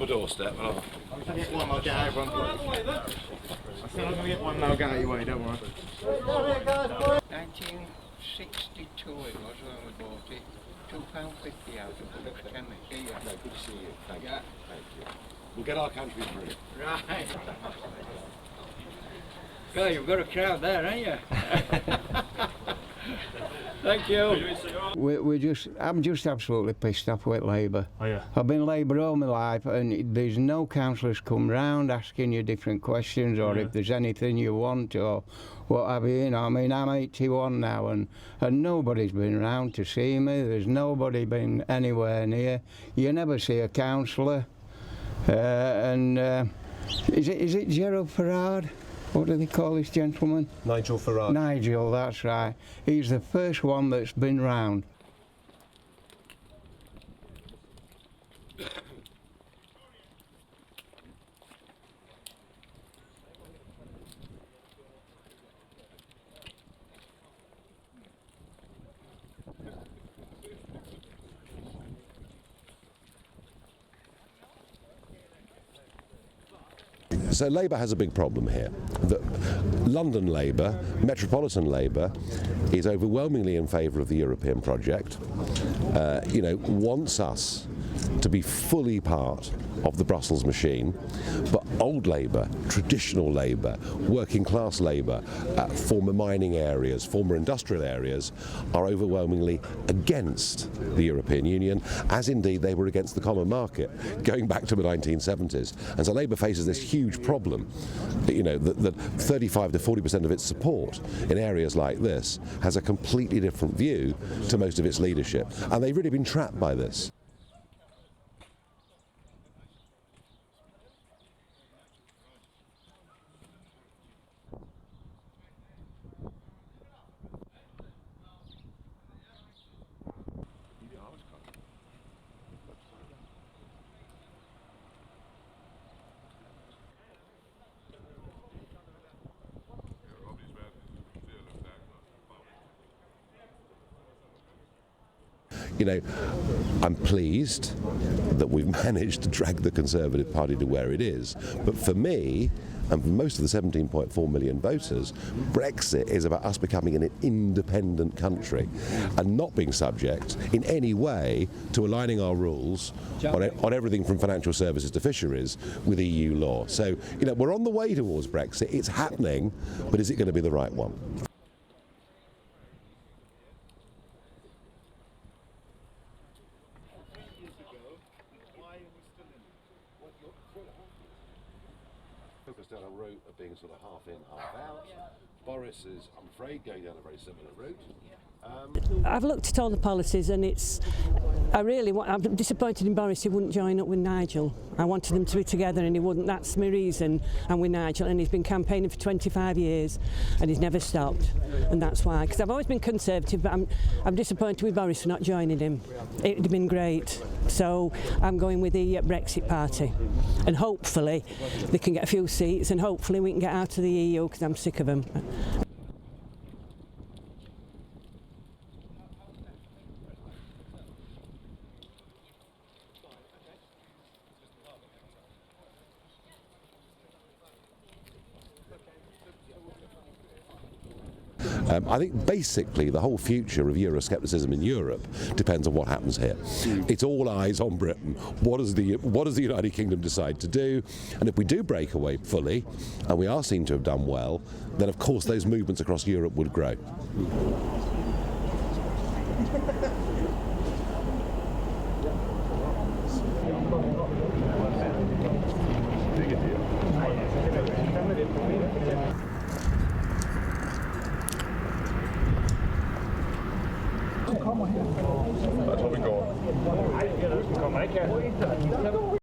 my doorstep. And I'll get one, I'll get over on. I said I'm going to get one and I'll get out of your way, don't worry. 1962 it was when we bought it. £2.50 out of the British chemist. no, good to see you. Thank you. Thank you. We'll get our country through. Right. God, you've got a crowd there, haven't you? Thank you. I'm just absolutely pissed off with Labour. Oh yeah. I've been Labour all my life, and there's no councillors come round asking you different questions, or if there's anything you want, or what have you. You know, I mean, I'm 81 now, and nobody's been round to see me. There's nobody been anywhere near. You never see a councillor. Is it Gerald Farage? What do they call this gentleman? Nigel Farage. Nigel, that's right. He's the first one that's been round. So Labour has a big problem here. That London Labour, Metropolitan Labour, is overwhelmingly in favour of the European project, wants us to be fully part of the Brussels machine, but old Labour, traditional Labour, working class Labour, former mining areas, former industrial areas, are overwhelmingly against the European Union, as indeed they were against the common market going back to the 1970s. And so Labour faces this huge problem, that 35 to 40% of its support in areas like this has a completely different view to most of its leadership, and they've really been trapped by this. I'm pleased that we've managed to drag the Conservative Party to where it is, but for me, and for most of the 17.4 million voters, Brexit is about us becoming an independent country and not being subject in any way to aligning our rules on everything from financial services to fisheries with EU law. So, we're on the way towards Brexit, it's happening, but is it going to be the right one? Focused down a route of being sort of half in, half out. Boris is, I'm afraid, going down a very similar route. I've looked at all the policies, and I'm disappointed in Boris. He wouldn't join up with Nigel. I wanted them to be together and he wouldn't. That's my reason. I'm with Nigel, and he's been campaigning for 25 years and he's never stopped, and that's why. Because I've always been Conservative, but I'm disappointed with Boris for not joining him. It would have been great. So I'm going with the Brexit party, and hopefully they can get a few seats, and hopefully we can get out of the EU, because I'm sick of them. I think basically the whole future of Euroscepticism in Europe depends on what happens here. It's all eyes on Britain. What does the United Kingdom decide to do? And if we do break away fully, and we are seen to have done well, then of course those movements across Europe would grow. That's what we got.